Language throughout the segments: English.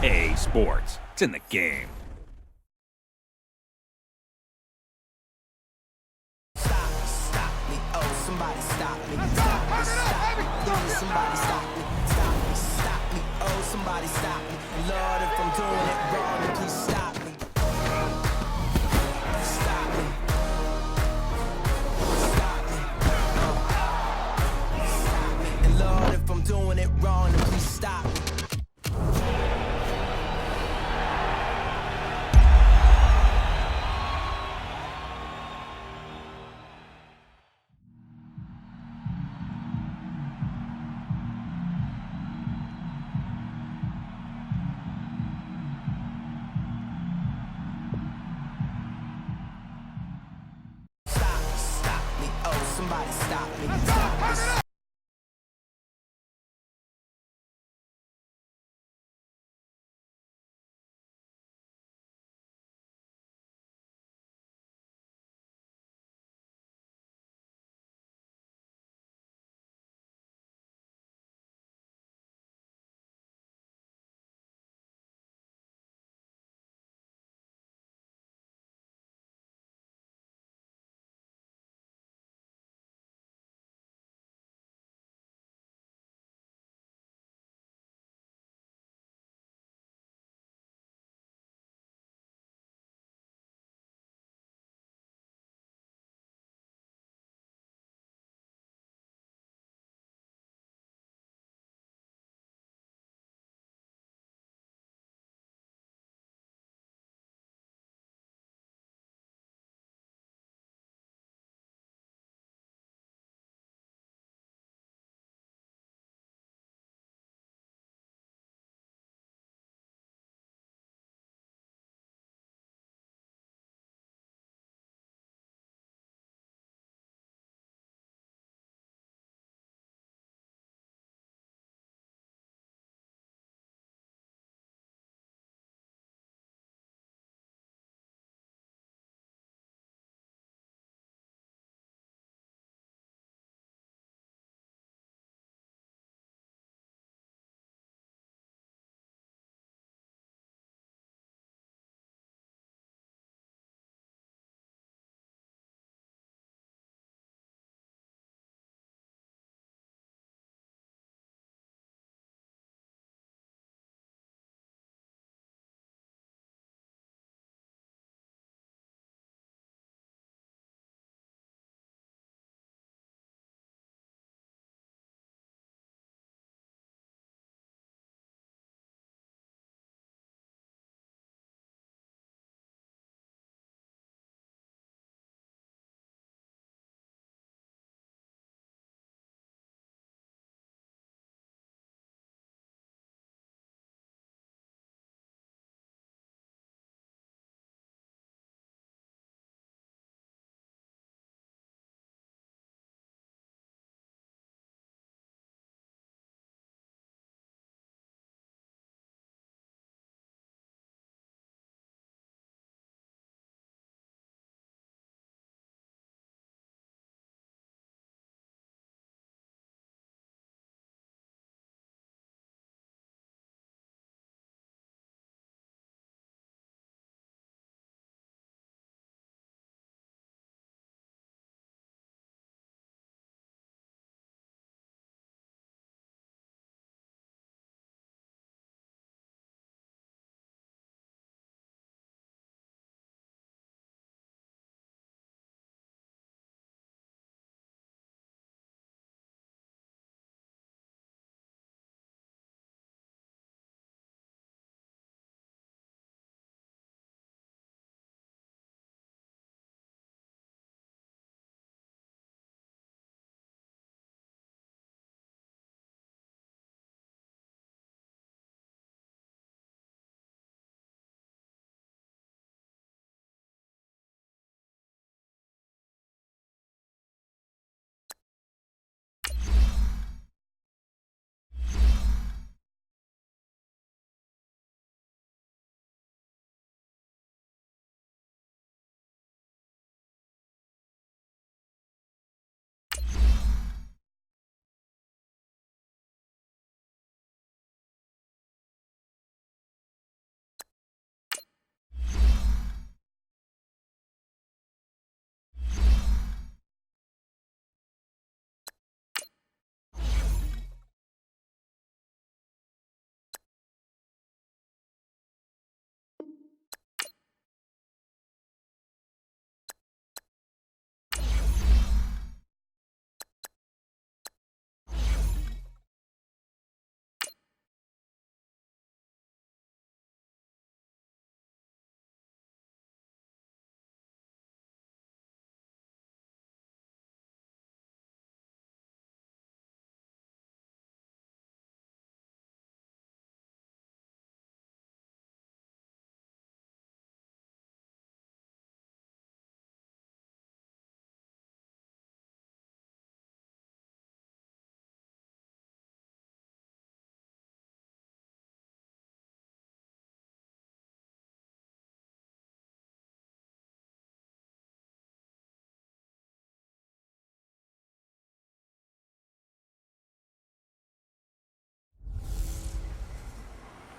EA Sports. It's in the game. Stop me, oh, somebody stop me. Stop me, stop me, please, somebody stop me. Stop me, oh, somebody stop me. Lord, if I'm doing it wrong, then please stop me. Stop me. Stop me. Stop me. And Lord, if I'm doing it wrong, then please stop me. Stop me, oh, somebody stop me. Stop me.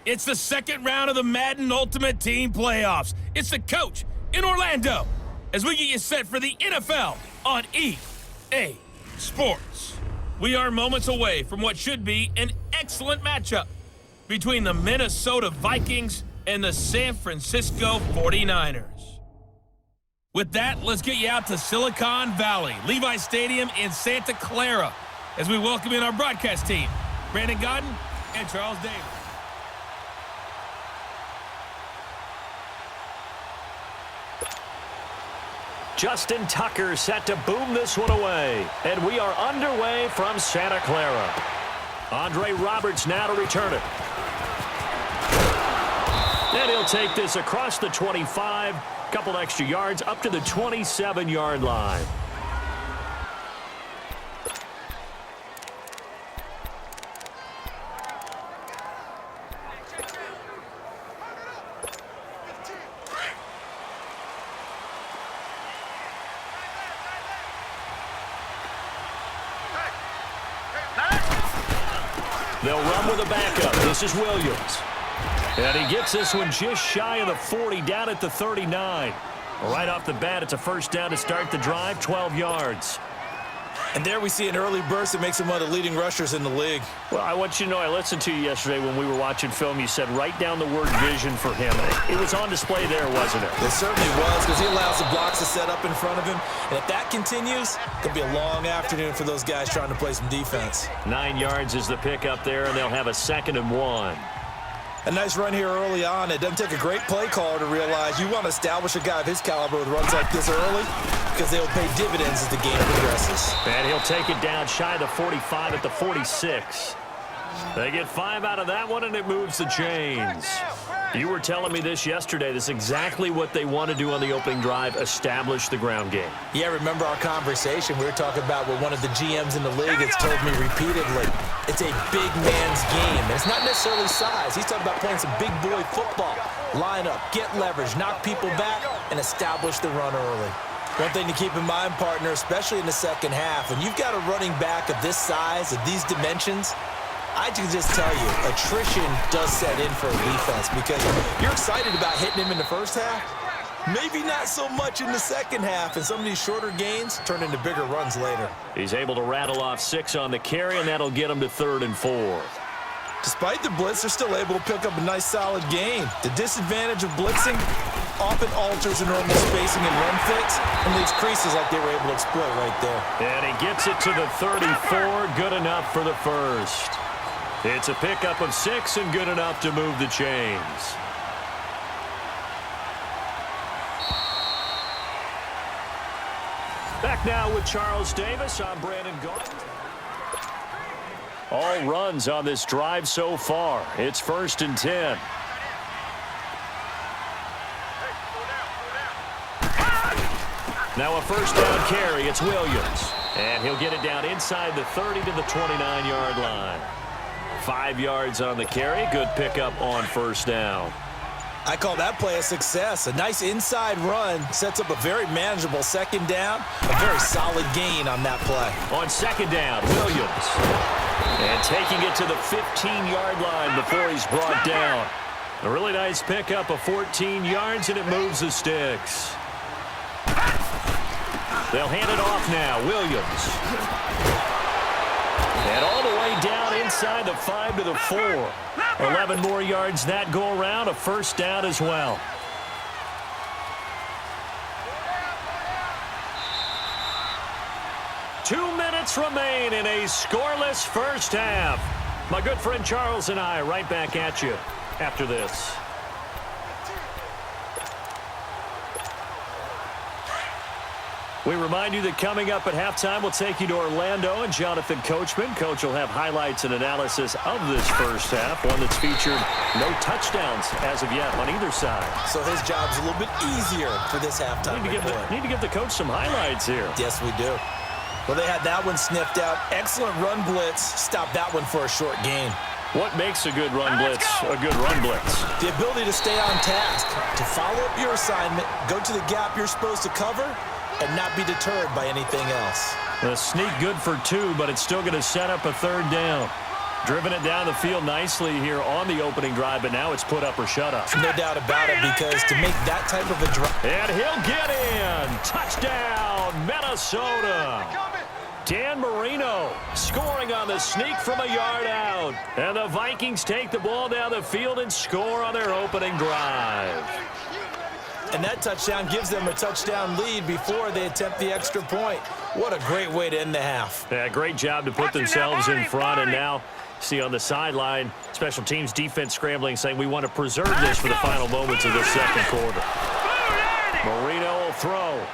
It's the second round of the Madden Ultimate Team Playoffs. It's the coach in Orlando as we get you set for the NFL on EA Sports. We are moments away from what should be an excellent matchup between the Minnesota Vikings and the San Francisco 49ers. With that, let's get you out to Silicon Valley, Levi Stadium in Santa Clara, as we welcome in our broadcast team, Brandon Godden and Charles Davis. Justin Tucker set to boom this one away. And we are underway from Santa Clara. Andre Roberts now to return it. And he'll take this across the 25, couple extra yards up to the 27-yard line. They'll run with a backup. This is Williams. And he gets this one just shy of the 40, down at the 39. Right off the bat, it's a first down to start the drive, 12 yards. And there we see an early burst that makes him one of the leading rushers in the league. Well, I want you to know, I listened to you yesterday when we were watching film. You said write down the word vision for him. It was on display there, wasn't it? It certainly was, because he allows the blocks to set up in front of him. And if that continues, it'll be a long afternoon for those guys trying to play some defense. 9 yards is the pickup there, and they'll have a 2nd and 1. A nice run here early on. It doesn't take a great play caller to realize you want to establish a guy of his caliber with runs like this early, because they'll pay dividends as the game progresses. And he'll take it down shy of the 45 at the 46. They get 5 out of that one, and it moves the chains. You were telling me this yesterday. This is exactly what they want to do on the opening drive, establish the ground game. Yeah, remember our conversation. We were talking about what one of the GMs in the league has told me repeatedly. It's a big man's game, and it's not necessarily size. He's talking about playing some big boy football. Line up, get leverage, knock people back, and establish the run early. One thing to keep in mind, partner, especially in the second half, when you've got a running back of this size, of these dimensions, I can just tell you, attrition does set in for a defense, because you're excited about hitting him in the first half. Maybe not so much in the second half, and some of these shorter gains turn into bigger runs later. He's able to rattle off 6 on the carry, and that'll get him to 3rd and 4. Despite the blitz, they're still able to pick up a nice, solid gain. The disadvantage of blitzing often alters the normal spacing and run fits and leaves creases like they were able to exploit right there. And he gets it to the 34, good enough for the first. It's a pickup of 6 and good enough to move the chains. Back now with Charles Davis. I'm Brandon Godden. All runs on this drive so far. It's 1st and 10. Now a first down carry. It's Williams. And he'll get it down inside the 30 to the 29-yard line. 5 yards on the carry. Good pickup on first down. I call that play a success. A nice inside run sets up a very manageable second down. A very solid gain on that play. On second down, Williams. And taking it to the 15-yard line before he's brought down. A really nice pickup of 14 yards, and it moves the sticks. They'll hand it off now. Williams. And all the way down inside the 5 to the 4. 11 more yards that go around, a first down as well. Two minutes remain in a scoreless first half. My good friend Charles and I right back at you after this. We remind you that coming up at halftime, we'll take you to Orlando and Jonathan Coachman. Coach will have highlights and analysis of this first half, one that's featured no touchdowns as of yet on either side. So his job's a little bit easier for this halftime Need to give the coach some highlights here. Yes, we do. Well, they had that one sniffed out. Excellent run blitz. Stopped that one for a short gain. What makes a good run blitz a good run blitz? The ability to stay on task, to follow up your assignment, go to the gap you're supposed to cover, and not be deterred by anything else. The sneak good for 2, but it's still going to set up a 3rd down. Driven it down the field nicely here on the opening drive, but now it's put up or shut up. No doubt about it, because to make that type of a drive. And he'll get in. Touchdown, Minnesota. Dan Marino scoring on the sneak from a yard out. And the Vikings take the ball down the field and score on their opening drive. And that touchdown gives them a touchdown lead before they attempt the extra point. What a great way to end the half. Yeah, great job to put themselves in front. And now, see on the sideline, special teams defense scrambling, saying we want to preserve this for the final moments of the second quarter. Marino will throw.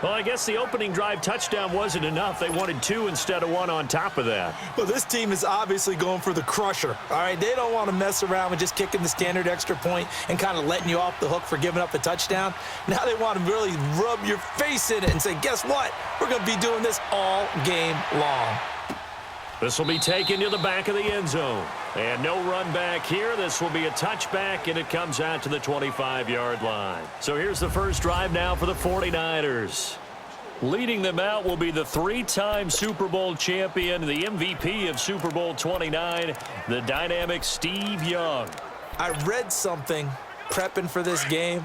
Well, I guess the opening drive touchdown wasn't enough. They wanted 2 instead of 1 on top of that. Well, this team is obviously going for the crusher. All right, they don't want to mess around with just kicking the standard extra point and kind of letting you off the hook for giving up a touchdown. Now they want to really rub your face in it and say, guess what? We're going to be doing this all game long. This will be taken to the back of the end zone. And no run back here. This will be a touchback, and it comes out to the 25-yard line. So here's the first drive now for the 49ers. Leading them out will be the 3-time Super Bowl champion, the MVP of Super Bowl 29, the dynamic Steve Young. I read something prepping for this game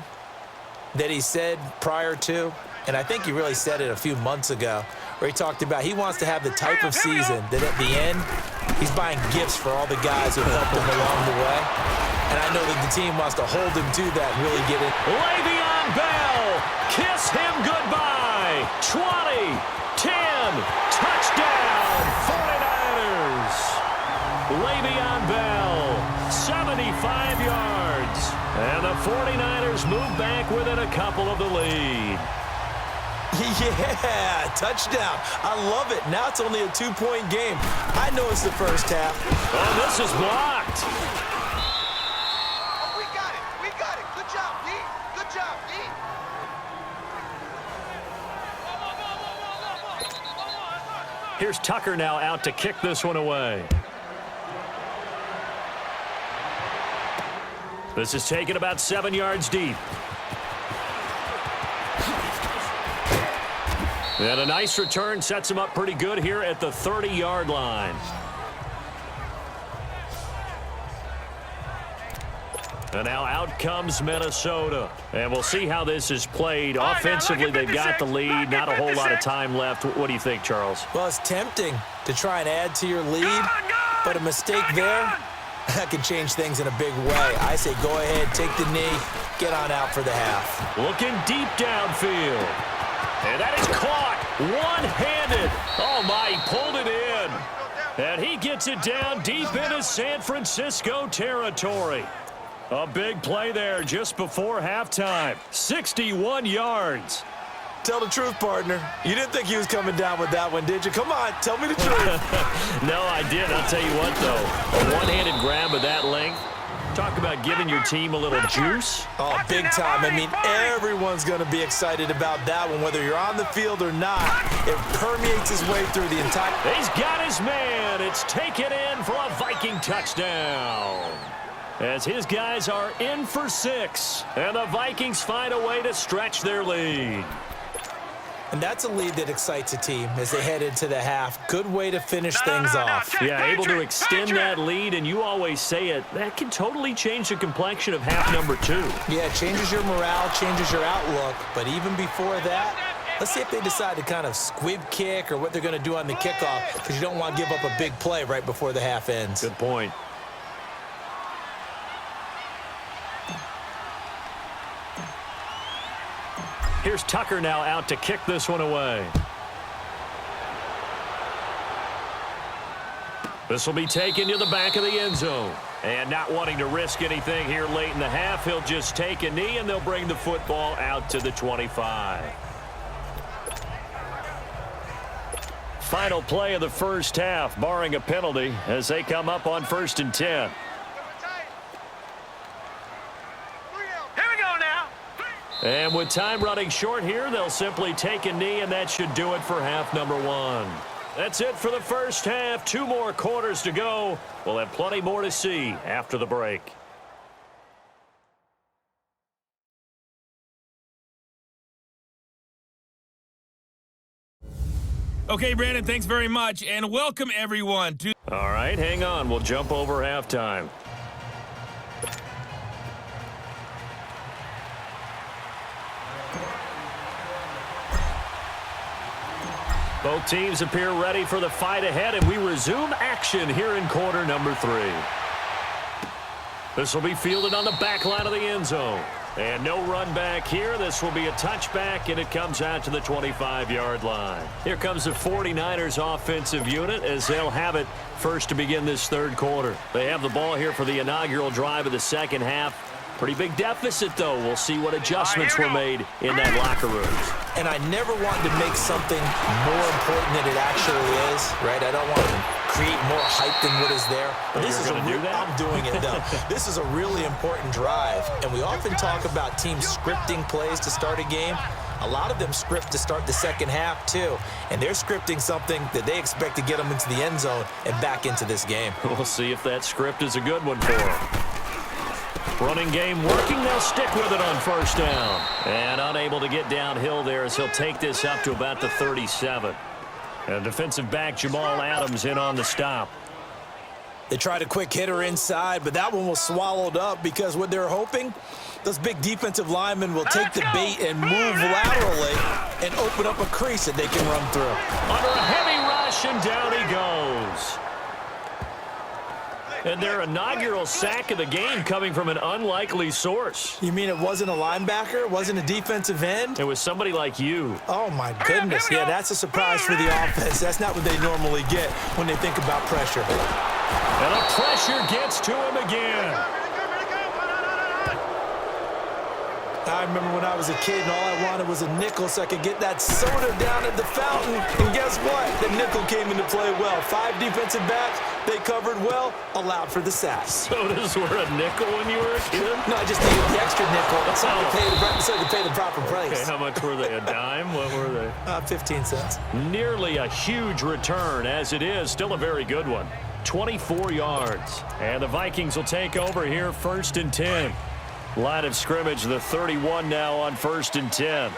that he said prior to, and I think he really said it a few months ago, where he talked about he wants to have the type of season that at the end, he's buying gifts for all the guys who helped him along the way. And I know that the team wants to hold him to that and really get it. Le'Veon Bell, kiss him goodbye. 20, 10, touchdown, 49ers. Le'Veon Bell, 75 yards. And the 49ers move back within a couple of the lead. Yeah, touchdown. I love it. Now it's only a 2-point game. I know it's the first half. Oh, this is blocked. Oh, we got it. We got it. Good job, D. Good job, D. Here's Tucker now out to kick this one away. This is taken about 7 yards deep. And a nice return sets him up pretty good here at the 30-yard line. And now out comes Minnesota. And we'll see how this is played. Offensively, they've got the lead. Not a whole lot of time left. What do you think, Charles? Well, it's tempting to try and add to your lead, but a mistake there, that can change things in a big way. I say go ahead, take the knee, get on out for the half. Looking deep downfield. And that is caught one-handed. Oh, my, he pulled it in. And he gets it down deep into San Francisco territory. A big play there just before halftime. 61 yards. Tell the truth, partner. You didn't think he was coming down with that one, did you? Come on, tell me the truth. No, I did. I'll tell you what, though. A one-handed grab of that length. Talk about giving your team a little juice. Oh, big time. I mean, everyone's going to be excited about that one, whether you're on the field or not. It permeates his way through the entire... He's got his man. It's taken in for a Viking touchdown. As his guys are in for 6. And the Vikings find a way to stretch their lead. And that's a lead that excites a team as they head into the half. Good way to finish things off. Yeah, able to extend that lead, and you always say it, that can totally change the complexion of half number 2. Yeah, it changes your morale, changes your outlook. But even before that, let's see if they decide to kind of squib kick or what they're going to do on the kickoff, because you don't want to give up a big play right before the half ends. Good point. Here's Tucker now out to kick this one away. This will be taken to the back of the end zone. And not wanting to risk anything here late in the half, he'll just take a knee, and they'll bring the football out to the 25. Final play of the first half, barring a penalty, as they come up on 1st and 10. And with time running short here, they'll simply take a knee, and that should do it for half number 1. That's it for the first half. 2 more quarters to go. We'll have plenty more to see after the break. Okay, Brandon, thanks very much, and welcome everyone to... All right, hang on. We'll jump over halftime. Both teams appear ready for the fight ahead, and we resume action here in quarter number 3. This will be fielded on the back line of the end zone. And no run back here. This will be a touchback, and it comes out to the 25-yard line. Here comes the 49ers offensive unit as they'll have it first to begin this third quarter. They have the ball here for the inaugural drive of the second half. Pretty big deficit, though. We'll see what adjustments were made in that locker room. And I never want to make something more important than it actually is, right? I don't want to create more hype than what is there. But this is I'm doing it, though. This is a really important drive. And we often talk about teams scripting plays to start a game. A lot of them script to start the second half, too. And they're scripting something that they expect to get them into the end zone and back into this game. We'll see if that script is a good one for them. Running game working. They'll stick with it on first down. And unable to get downhill there as he'll take this up to about the 37. And defensive back Jamal Adams in on the stop. They tried a quick hitter inside, but that one was swallowed up because what they're hoping, those big defensive linemen will take the bait and move laterally and open up a crease that they can run through. Under a heavy rush, and down he goes. And their inaugural sack of the game coming from an unlikely source. You mean it wasn't a linebacker? It wasn't a defensive end? It was somebody like you. Oh, my goodness. Yeah, that's a surprise for the offense. That's not what they normally get when they think about pressure. And a pressure gets to him again. I remember when I was a kid and all I wanted was a nickel so I could get that soda down at the fountain. And guess what? The nickel came into play well. 5 defensive backs, they covered well, allowed for the sack. Sodas were a nickel when you were a kid? No, I just needed the extra nickel so I could pay the proper price. Okay, how much were they? A dime? What were they? 15 cents. Nearly a huge return as it is. Still a very good one. 24 yards. And the Vikings will take over here first and 10. Line of scrimmage, the 31 now on first and 10. All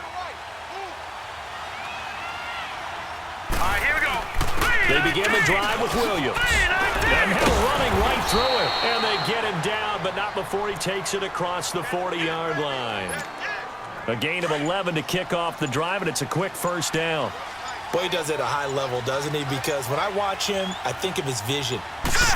right, here we go. They begin the drive with Williams. And now running right through it. And they get him down, but not before he takes it across the 40-yard line. A gain of 11 to kick off the drive, and it's a quick first down. Boy, he does it at a high level, doesn't he? Because when I watch him, I think of his vision.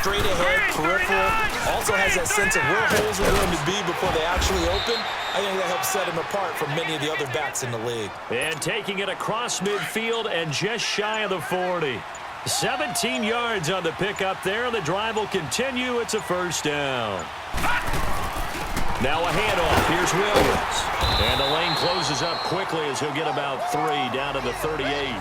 Straight ahead, peripheral. Also has that sense of where holes are going to be before they actually open. I think that helps set him apart from many of the other backs in the league. And taking it across midfield and just shy of the 40. 17 yards on the pickup there. The drive will continue. It's a first down. Now a handoff. Here's Williams. And the lane closes up quickly as he'll get about 3 down to the 38.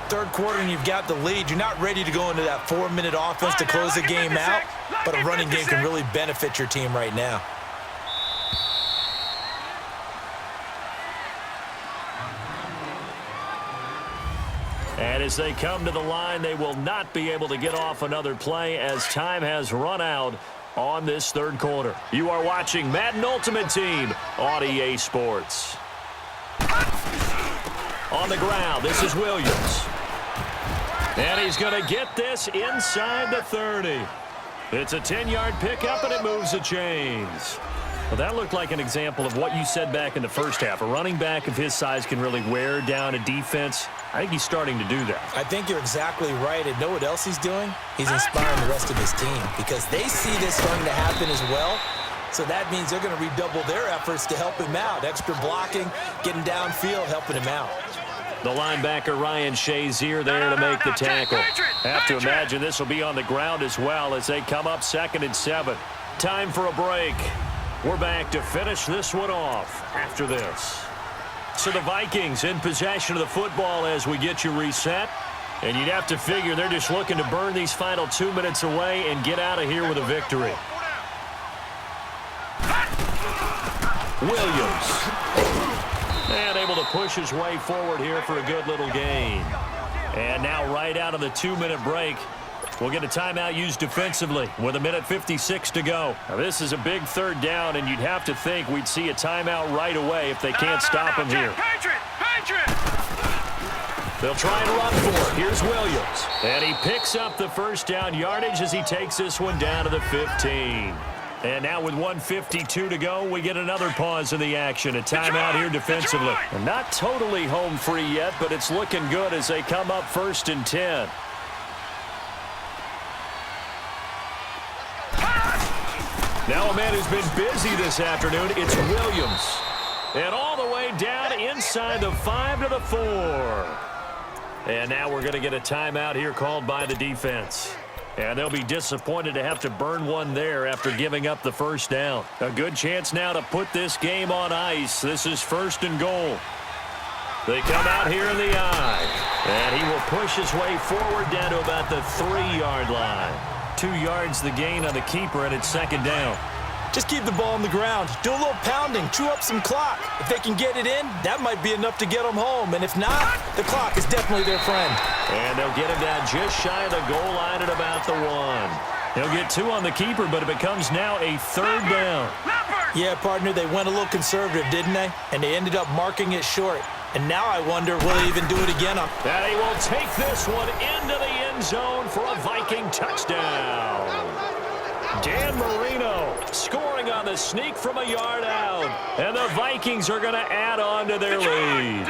Third quarter and you've got the lead. You're not ready to go into that 4-minute offense to close the game out, but a running game can really benefit your team right now. And as they come to the line, they will not be able to get off another play as time has run out on this third quarter. You are watching Madden Ultimate Team on EA Sports. On the ground, this is Williams. And he's going to get this inside the 30. It's a 10-yard pickup, and it moves the chains. Well, that looked like an example of what you said back in the first half. A running back of his size can really wear down a defense. I think he's starting to do that. I think you're exactly right. And know what else he's doing? He's inspiring the rest of his team because they see this starting to happen as well. So that means they're going to redouble their efforts to help him out. Extra blocking, getting downfield, helping him out. The linebacker, Ryan Shazier, there to make the tackle. Have to imagine this will be on the ground as well as they come up 2nd and 7. Time for a break. We're back to finish this one off after this. So the Vikings in possession of the football as we get you reset. And you'd have to figure they're just looking to burn these final 2 minutes away and get out of here with a victory. Williams. And able to push his way forward here for a good little gain. And now right out of the 2-minute break, we'll get a timeout used defensively with 1:56 to go. Now, this is a big third down, and you'd have to think we'd see a timeout right away if they can't stop him here. They'll try and run for it. Here's Williams. And he picks up the first down yardage as he takes this one down to the 15. And now with 1:52 to go, we get another pause in the action. A timeout here defensively. And not totally home free yet, but it's looking good as they come up 1st and 10. Now a man who's been busy this afternoon, it's Williams. And all the way down inside the 5 to the 4. And now we're going to get a timeout here called by the defense. And they'll be disappointed to have to burn one there after giving up the first down. A good chance now to put this game on ice. This is 1st and goal. They come out here in the eye. And he will push his way forward down to about the 3-yard line. 2 yards the gain on the keeper, and it's 2nd down. Just keep the ball on the ground. Do a little pounding. Chew up some clock. If they can get it in, that might be enough to get them home. And if not, the clock is definitely their friend. And they'll get him down just shy of the goal line at about the 1. He'll get 2 on the keeper, but it becomes now a 3rd down. Yeah, partner, they went a little conservative, didn't they? And they ended up marking it short. And now I wonder, will they even do it again? And he will take this one into the end zone for a Viking touchdown. Dan Marino scoring on the sneak from a yard out. And the Vikings are going to add on to their lead.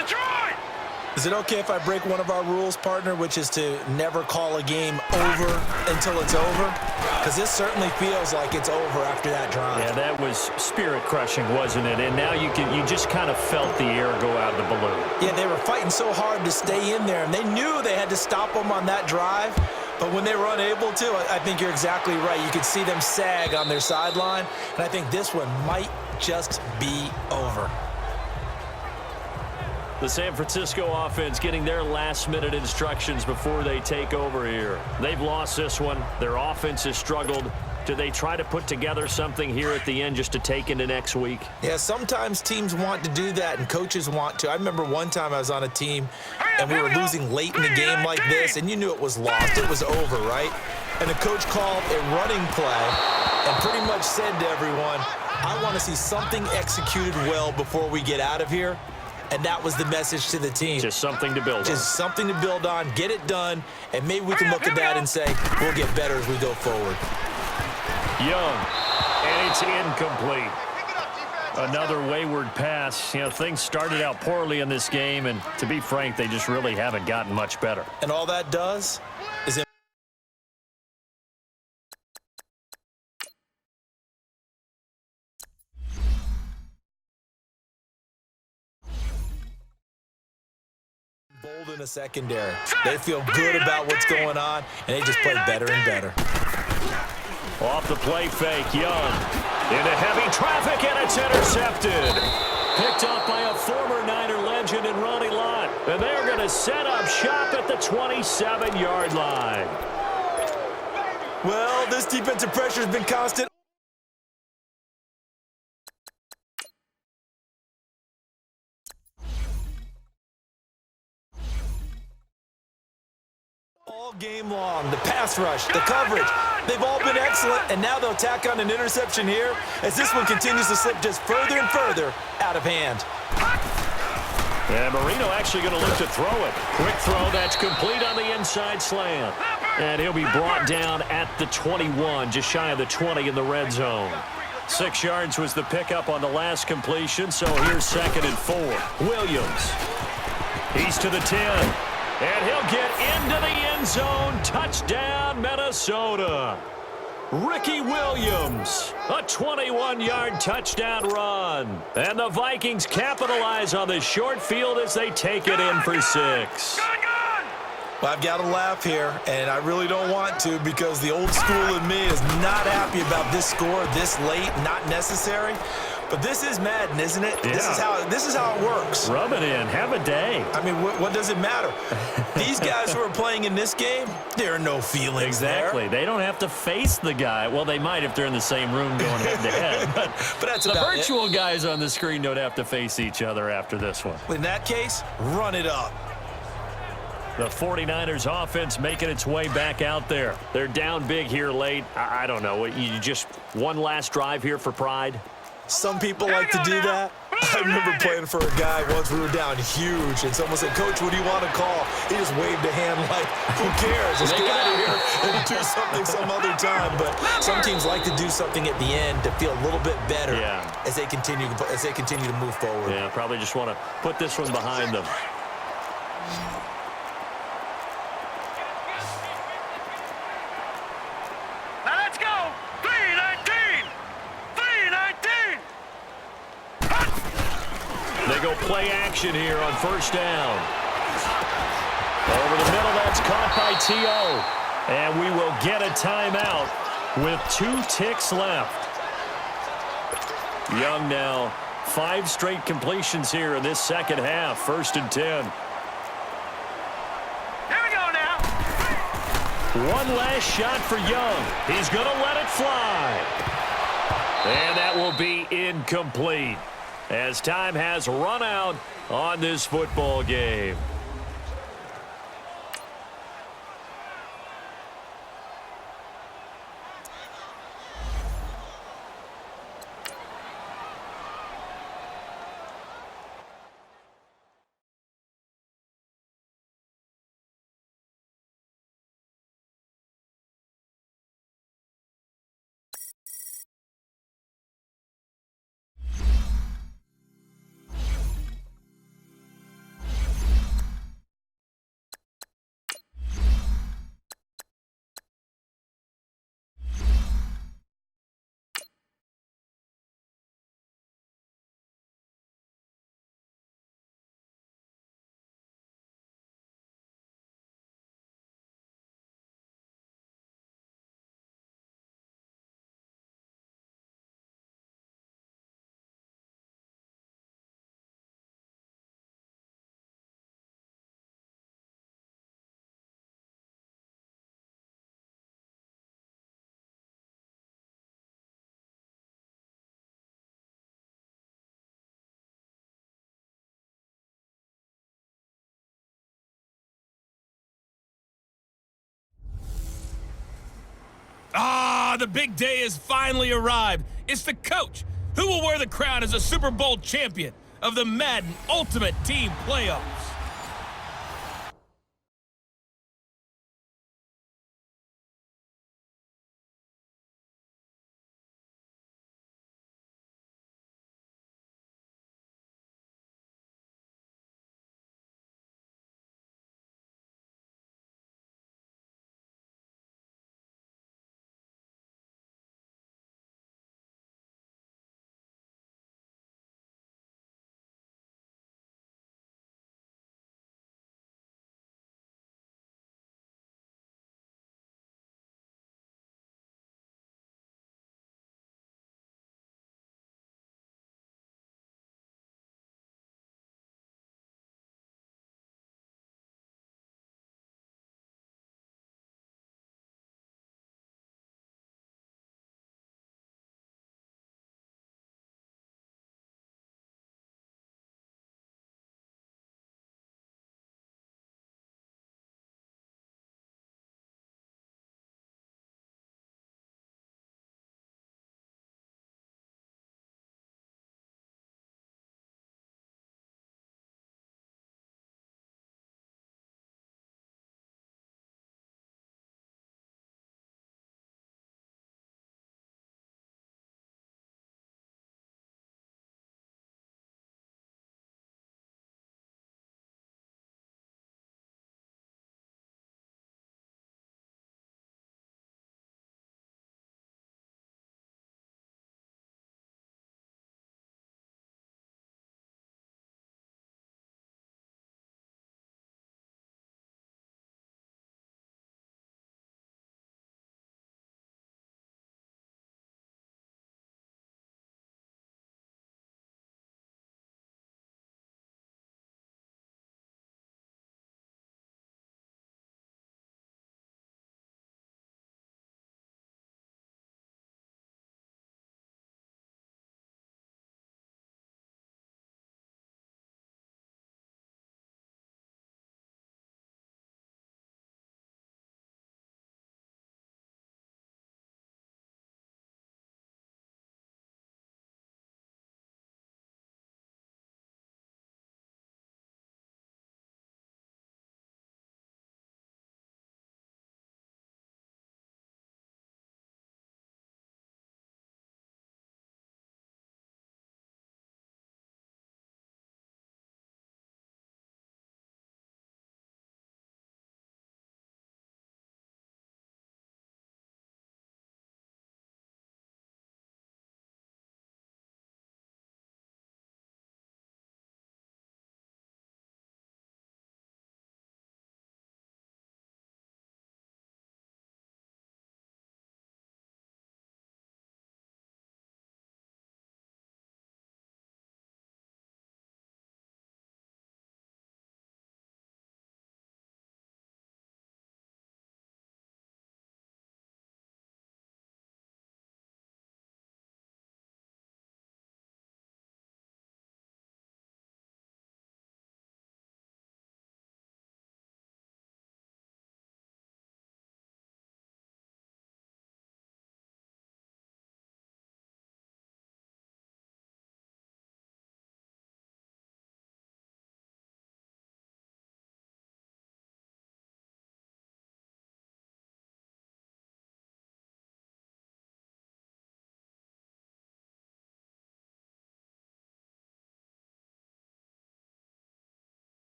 Is it okay if I break one of our rules, partner, which is to never call a game over until it's over? Because this certainly feels like it's over after that drive. Yeah, that was spirit-crushing, wasn't it? And now you just kind of felt the air go out of the balloon. Yeah, they were fighting so hard to stay in there, and they knew they had to stop them on that drive. But when they were unable to, I think you're exactly right. You could see them sag on their sideline, and I think this one might just be over. The San Francisco offense getting their last-minute instructions before they take over here. They've lost this one. Their offense has struggled. Do they try to put together something here at the end just to take into next week? Yeah, sometimes teams want to do that, and coaches want to. I remember one time I was on a team, and we were losing late in the game like this, and you knew it was lost. It was over, right? And the coach called a running play and pretty much said to everyone, I want to see something executed well before we get out of here. And that was the message to the team. Just something to build on. Just something to build on, get it done, and maybe we can look at that and say, we'll get better as we go forward. Young, and it's incomplete. Another wayward pass. You know, things started out poorly in this game, and to be frank, they just really haven't gotten much better. And all that does is bold in the secondary. They feel good about what's going on, and they just play better and better. Off the play fake, Young. Into heavy traffic, and it's intercepted. Picked up by a former Niner legend in Ronnie Lott. And they're going to set up shop at the 27-yard line. Well, this defensive pressure has been constant. All game long, the pass rush, the coverage, they've all been excellent, and now they'll tack on an interception here as this one continues to slip just further and further out of hand. And Marino actually going to look to throw it. Quick throw, that's complete on the inside slant. And he'll be brought down at the 21, just shy of the 20 in the red zone. 6 yards was the pickup on the last completion, so here's 2nd and 4. Williams, he's to the 10. And he'll get into the end zone. Touchdown, Minnesota. Ricky Williams, a 21-yard touchdown run. And the Vikings capitalize on the short field as they take it in for 6. Well, I've got to laugh here, and I really don't want to because the old school in me is not happy about this score this late, not necessary. But this is Madden, isn't it? Yeah. This is how it works. Rub it in. Have a day. I mean, what does it matter? These guys who are playing in this game, there are no feelings Exactly. there. They don't have to face the guy. Well, they might if they're in the same room going head-to-head. But that's the about virtual guys on the screen don't have to face each other after this one. In that case, run it up. The 49ers offense making its way back out there. They're down big here late. I don't know. You just one last drive here for pride? Some people like to do that. I remember playing for a guy once. We were down huge, and someone said, "Coach, what do you want to call?" He just waved a hand like, "Who cares? Let's get out of here and do something some other time." But some teams like to do something at the end to feel a little bit better as they continue to move forward. Yeah, probably just want to put this one behind them. Now let's go. 319. 319. They go play action here on first down. Over the middle, that's caught by T.O. And we will get a timeout with 2 ticks left. Young now, 5 straight completions here in this second half. 1st and 10. Here we go now. One last shot for Young. He's going to let it fly. And that will be incomplete, as time has run out on this football game. The big day has finally arrived. It's the coach who will wear the crown as a Super Bowl champion of the Madden Ultimate Team Playoffs.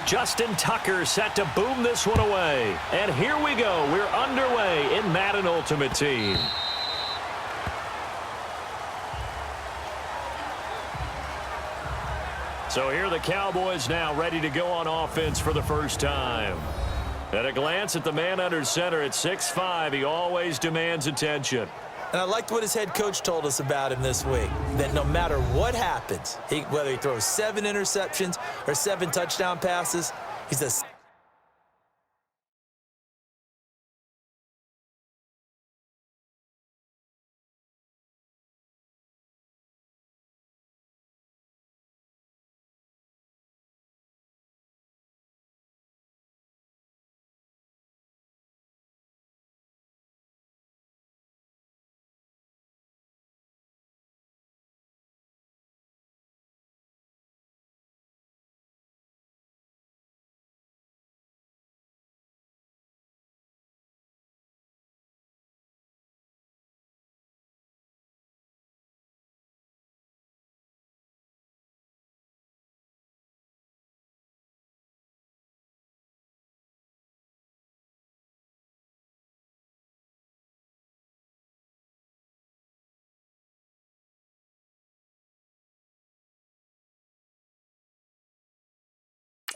Justin Tucker set to boom this one away. And here we go. We're underway in Madden Ultimate Team. So here are the Cowboys now ready to go on offense for the first time. At a glance at the man under center at 6'5", he always demands attention. And I liked what his head coach told us about him this week, that no matter what happens, whether he throws 7 interceptions or 7 touchdown passes, he says,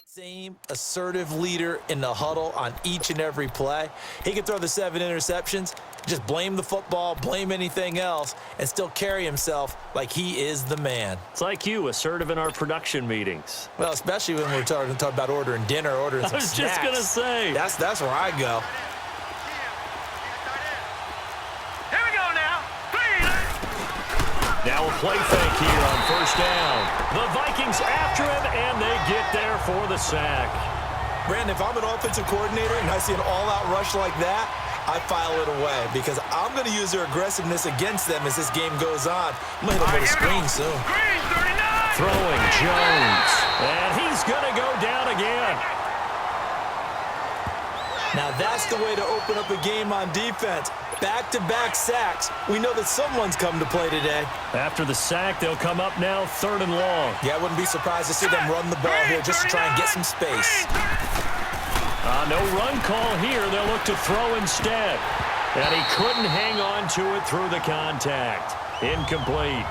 same assertive leader in the huddle on each and every play. He can throw the 7 interceptions, just blame the football, blame anything else, and still carry himself like he is the man. It's like you, assertive in our production meetings. Well, especially when we're talking about ordering dinner, ordering some snacks. I was just going to say. That's where I go. Here we go now. Now a play fake here on first down. The Vikings after him, and they get there for the sack. Brandon, if I'm an offensive coordinator and I see an all-out rush like that, I file it away because I'm going to use their aggressiveness against them as this game goes on. I'm going to hit them with a screen soon. Green 39. Throwing Jones, and he's going to go down again. Now that's the way to open up a game on defense. Back-to-back sacks. We know that someone's come to play today. After the sack, they'll come up now 3rd and long. Yeah, I wouldn't be surprised to see them run the ball here just to try and get some space. No run call here. They'll look to throw instead. And he couldn't hang on to it through the contact. Incomplete.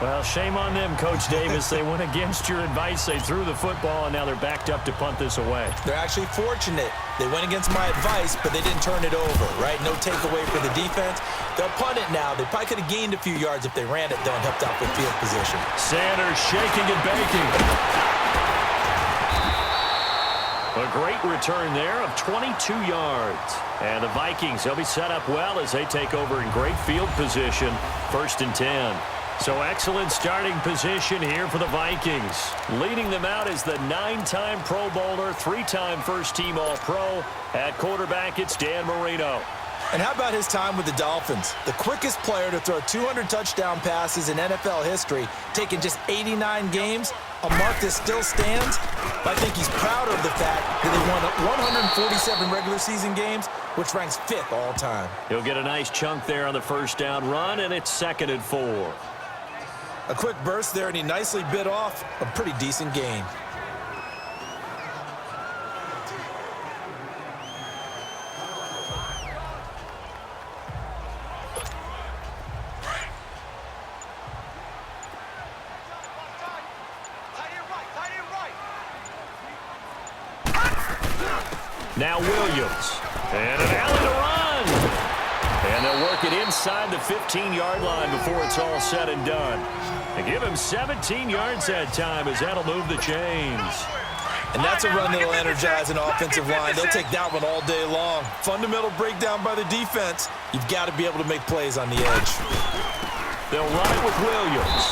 Well, shame on them, Coach Davis. They went against your advice. They threw the football, and now they're backed up to punt this away. They're actually fortunate. They went against my advice, but they didn't turn it over, right? No takeaway for the defense. They'll punt it now. They probably could have gained a few yards if they ran it, though, and helped out with field position. Sanders shaking and baking. A great return there of 22 yards. And the Vikings, they'll be set up well as they take over in great field position. 1st and 10. So excellent starting position here for the Vikings. Leading them out is the 9-time Pro Bowler, 3-time first-team All-Pro. At quarterback, it's Dan Marino. And how about his time with the Dolphins? The quickest player to throw 200 touchdown passes in NFL history, taking just 89 games, a mark that still stands. I think he's proud of the fact that they won 147 regular season games, which ranks 5th all time. He'll get a nice chunk there on the first down run, and it's 2nd and 4. A quick burst there, and he nicely bit off a pretty decent gain. Now Williams. And an alley to run. And they'll work it inside the 15-yard line before it's all said and done. They give him 17 yards that time as that'll move the chains. And that's a run that'll energize an offensive line. They'll take that one all day long. Fundamental breakdown by the defense. You've got to be able to make plays on the edge. They'll run it with Williams.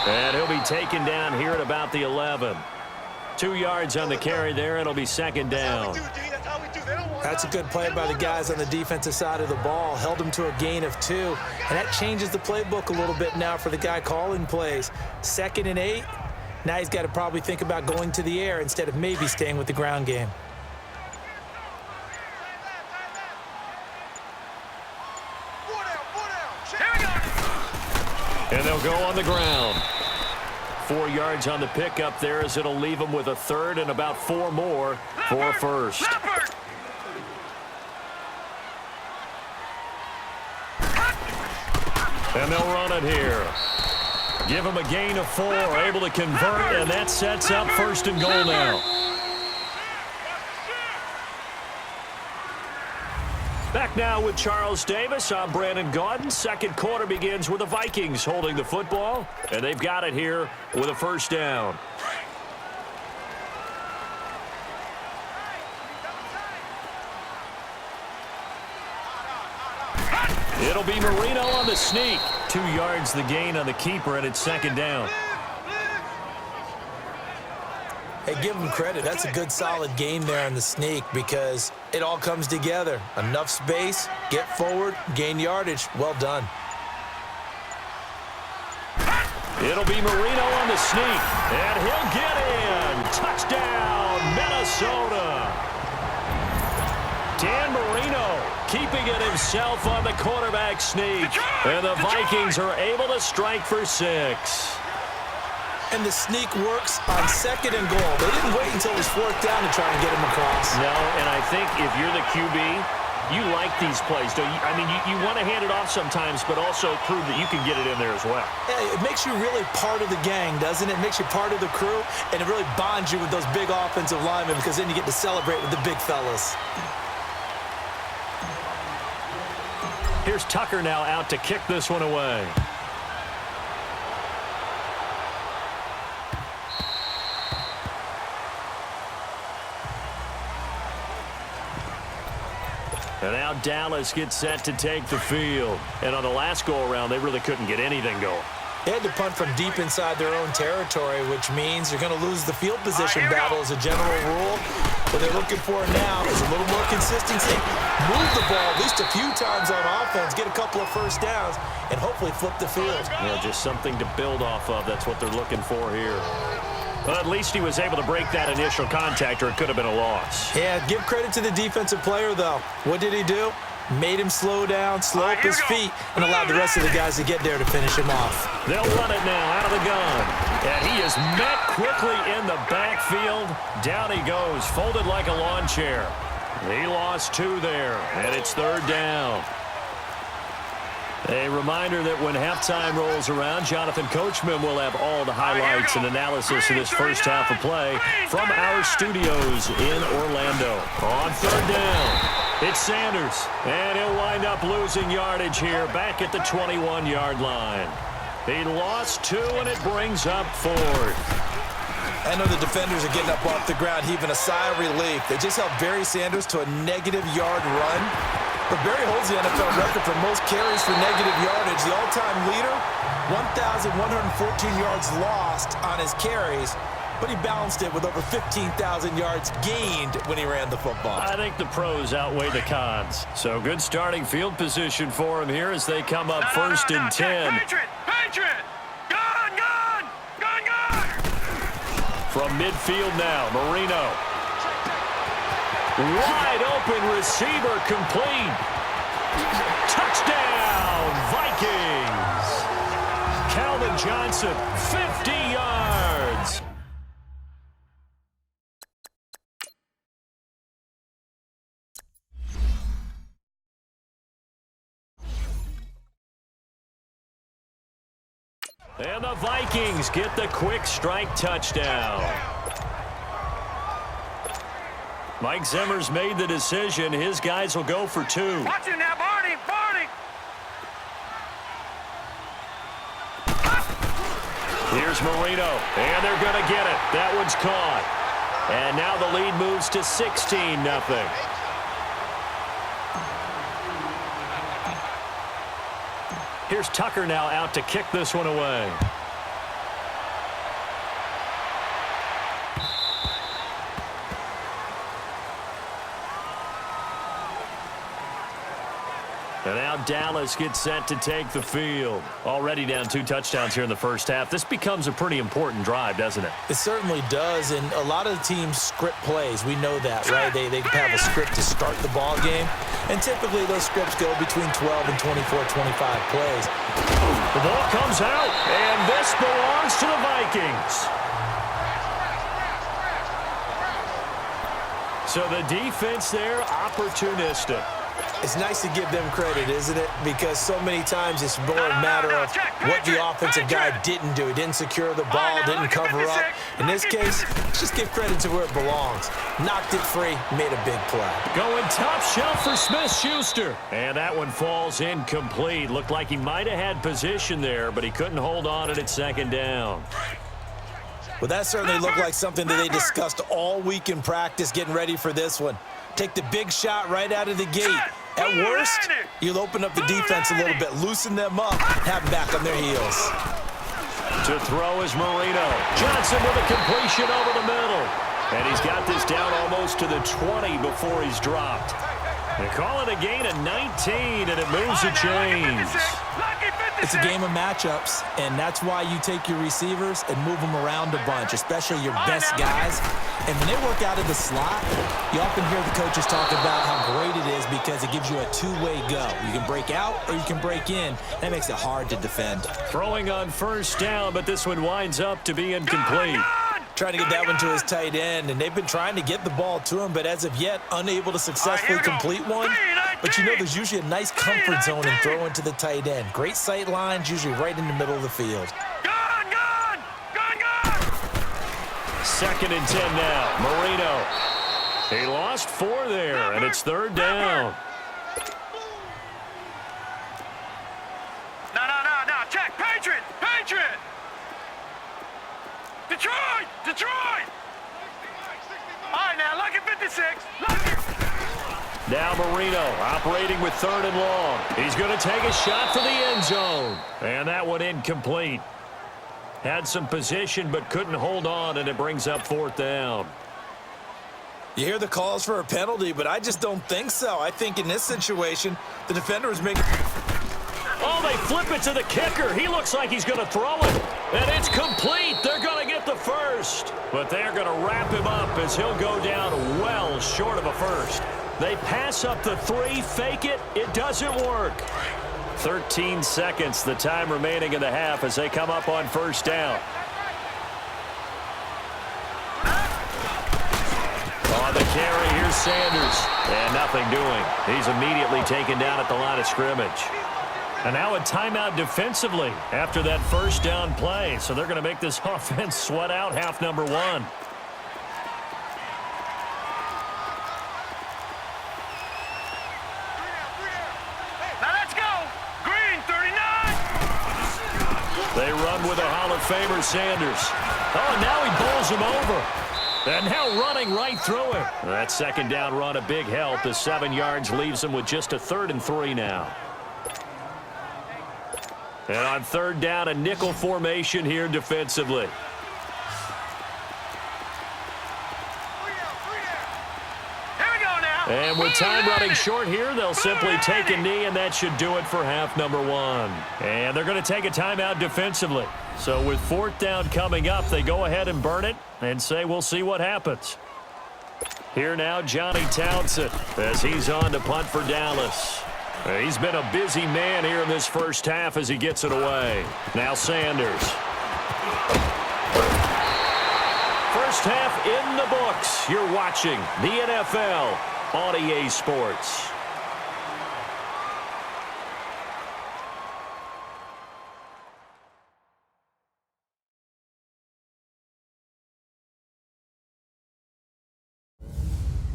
And he'll be taken down here at about the 11. 2 yards on the carry there. It'll be 2nd down. That's a good play by the guys on the defensive side of the ball. Held them to a gain of 2. And that changes the playbook a little bit now for the guy calling plays. 2nd and 8. Now he's got to probably think about going to the air instead of maybe staying with the ground game. And they'll go on the ground. 4 yards on the pickup there, as it'll leave them with a third and about 4 more for a first. And they'll run it here. Give them a gain of 4, able to convert, and that sets up first and goal now. Back now with Charles Davis. I'm Brandon Gaudin. Second quarter begins with the Vikings holding the football, and they've got it here with a first down. It'll be Marino on the sneak. 2 yards the gain on the keeper, and it's second down. Hey, give him credit. That's a good, solid gain there on the sneak because it all comes together. Enough space, get forward, gain yardage. Well done. It'll be Marino on the sneak, and he'll get in. Touchdown, Minnesota. Dan Marino keeping it himself on the quarterback sneak. And the Vikings are able to strike for 6. And the sneak works on second and goal. They didn't wait until it was 4th down to try and get him across. No, and I think if you're the QB, you like these plays, don't you? I mean, you want to hand it off sometimes, but also prove that you can get it in there as well. Yeah, it makes you really part of the gang, doesn't it? It makes you part of the crew, and it really bonds you with those big offensive linemen because then you get to celebrate with the big fellas. Here's Tucker now out to kick this one away. And now Dallas gets set to take the field. And on the last go-around, they really couldn't get anything going. They had to punt from deep inside their own territory, which means you're going to lose the field position battle as a general rule. What they're looking for now is a little more consistency. Move the ball at least a few times on offense, get a couple of first downs, and hopefully flip the field. Yeah, just something to build off of. That's what they're looking for here. But at least he was able to break that initial contact, or it could have been a loss. Yeah, give credit to the defensive player, though. What did he do? Made him slow down, slow up his feet, and allowed the rest of the guys to get there to finish him off. They'll run it now out of the gun. And he is met quickly in the backfield. Down he goes, folded like a lawn chair. He lost 2 there, and it's 3rd down. A reminder that when halftime rolls around, Jonathan Coachman will have all the highlights and analysis of this first half of play from our studios in Orlando. On 3rd down, it's Sanders, and he'll wind up losing yardage here back at the 21-yard line. He lost 2, and it brings up 4th. I know the defenders are getting up off the ground, heaving a sigh of relief. They just held Barry Sanders to a -yard run. But Barry holds the NFL record for most carries for negative yardage. The all-time leader, 1,114 yards lost on his carries, but he balanced it with over 15,000 yards gained when he ran the football. I think the pros outweigh the cons. So good starting field position for him here as they come up first and 10. Patriot! Gun! From midfield now, Marino. Wide open receiver complete. Touchdown, Vikings. Calvin Johnson, 50 yards. And the Vikings get the quick strike touchdown. Mike Zimmer's made the decision. His guys will go for 2. Watch it now, Barney! Here's Marino, and they're going to get it. That one's caught. And now the lead moves to 16-0. Here's Tucker now out to kick this one away. And now Dallas gets set to take the field. Already down 2 touchdowns here in the first half. This becomes a pretty important drive, doesn't it? It certainly does, and a lot of the teams script plays. We know that, right? They have a script to start the ball game, and typically those scripts go between 12 and 24, 25 plays. The ball comes out, and this belongs to the Vikings. Vikings. So the defense there, opportunistic. It's nice to give them credit, isn't it? Because so many times it's more a matter of what the offensive guy didn't do. He didn't secure the ball, didn't cover up. In this case, just give credit to where it belongs. Knocked it free, made a big play. Going top shelf for Smith-Schuster. And that one falls incomplete. Looked like he might have had position there, but he couldn't hold on at second down. Well, that certainly looked like something that they discussed all week in practice getting ready for this one. Take the big shot right out of the gate. At worst, you'll open up the defense a little bit, loosen them up, have them back on their heels. To throw is Marino. Johnson with a completion over the middle. And he's got this down almost to the 20 before he's dropped. They call it a gain of 19, and it moves the chains. It's a game of matchups, and that's why you take your receivers and move them around a bunch, especially your best guys. And when they work out of the slot, you often hear the coaches talk about how great it is because it gives you a two-way go. You can break out or you can break in. That makes it hard to defend. Throwing on first down, but this one winds up to be incomplete. Trying to get that one to his tight end, and they've been trying to get the ball to him, but as of yet, unable to successfully complete one. But you know there's usually a nice comfort zone in throwing to the tight end. Great sight lines, usually right in the middle of the field. Gone! 2nd and 10 now. Marino. He lost 4 there, and it's 3rd down. No. Check. Patriot! Detroit! All right, now, lucky 56. Now Marino operating with 3rd and long. He's going to take a shot for the end zone. And that one incomplete. Had some position but couldn't hold on, and it brings up 4th down. You hear the calls for a penalty, but I just don't think so. I think in this situation, the defender is making... Oh, they flip it to the kicker. He looks like he's going to throw it. And it's complete. They're going to get the first. But they're going to wrap him up as he'll go down well short of a first. They pass up the 3, fake it. It doesn't work. 13 seconds, the time remaining in the half as they come up on first down. On the carry, here's Sanders. And nothing doing. He's immediately taken down at the line of scrimmage. And now a timeout defensively after that first down play. So they're going to make this offense sweat out half number 1. Now let's go. Green, 39. They run with a Hall of Famer, Sanders. Oh, and now he bowls him over. And now running right through him. That second down run, a big help. The 7 yards leaves him with just a 3rd and 3 now. And on 3rd down, a nickel formation here defensively. Here we go now. And with time running short here, they'll simply take a knee, and that should do it for half number 1. And they're going to take a timeout defensively. So with 4th down coming up, they go ahead and burn it and say we'll see what happens. Here now, Johnny Townsend as he's on to punt for Dallas. He's been a busy man here in this first half as he gets it away. Now Sanders. First half in the books. You're watching the NFL on EA Sports.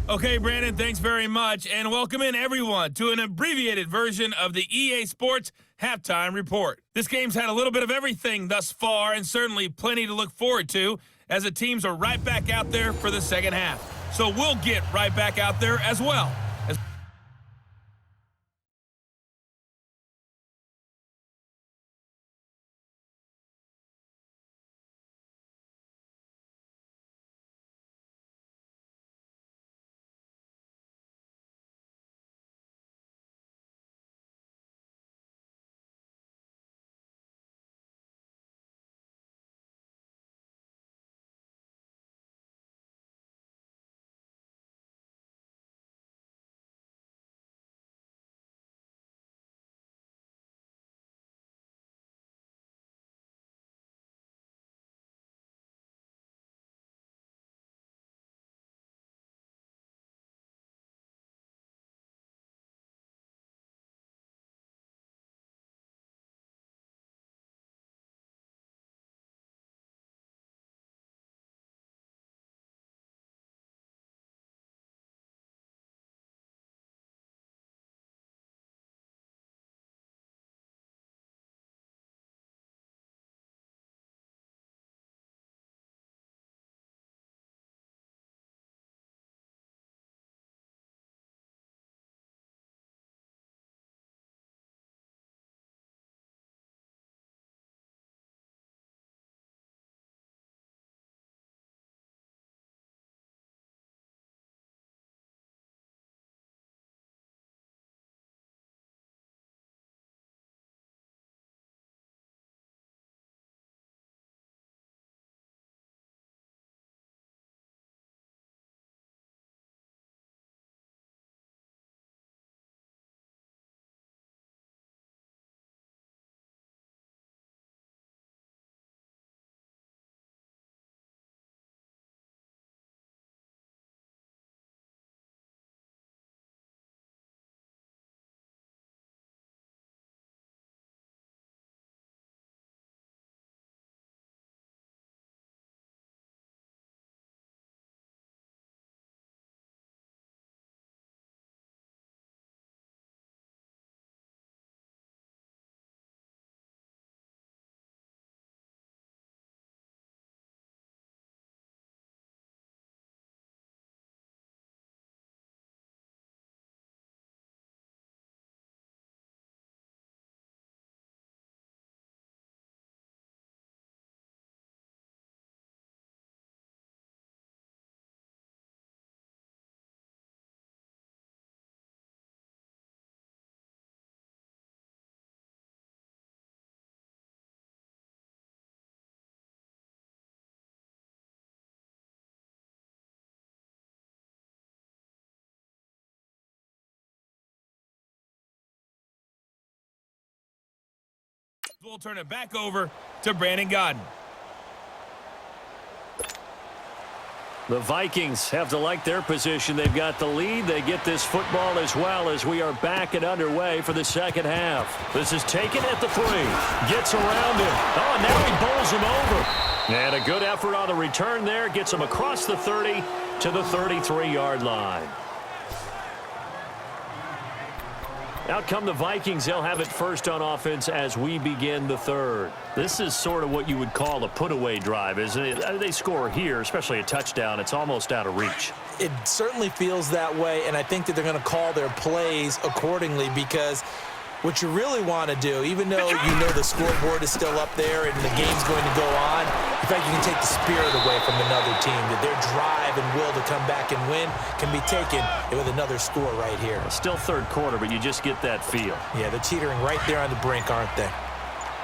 Okay, Brandon, thanks very much, and welcome in everyone to an abbreviated version of the EA Sports Halftime Report. This game's had a little bit of everything thus far, and certainly plenty to look forward to, as the teams are right back out there for the second half. So we'll get right back out there as well. We'll turn it back over to Brandon Godden. The Vikings have to like their position. They've got the lead. They get this football as well as we are back and underway for the second half. This is taken at the 3. Gets around him. Oh, now he bowls him over. And a good effort on the return there. Gets him across the 30 to the 33-yard line. Out come the Vikings. They'll have it first on offense as we begin the third. This is sort of what you would call a put-away drive, isn't it? They score here, especially a touchdown. It's almost out of reach. It certainly feels that way, and I think that they're going to call their plays accordingly because what you really want to do, even though you know the scoreboard is still up there and the game's going to go on, in fact, you can take the spirit away from another team, that their drive and will to come back and win can be taken with another score right here. Still third quarter, but you just get that feel. Yeah, they're teetering right there on the brink, aren't they?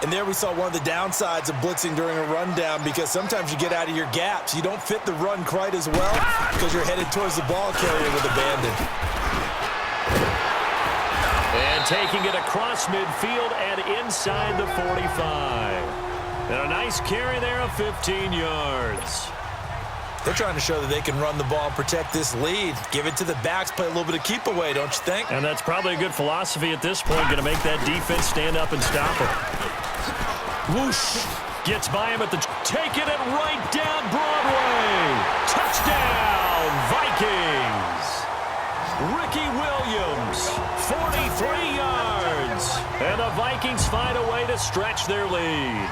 And there we saw one of the downsides of blitzing during a rundown because sometimes you get out of your gaps. You don't fit the run quite as well because you're headed towards the ball carrier with abandon. And taking it across midfield and inside the 45. And a nice carry there of 15 yards. They're trying to show that they can run the ball and protect this lead. Give it to the backs, play a little bit of keep away, don't you think? And that's probably a good philosophy at this point. Going to make that defense stand up and stop it. Whoosh. Gets by him at the... Taking it right down Broadway. Touchdown, Vikings. Ricky Williams, 43 yards. And the Vikings find a way to stretch their lead.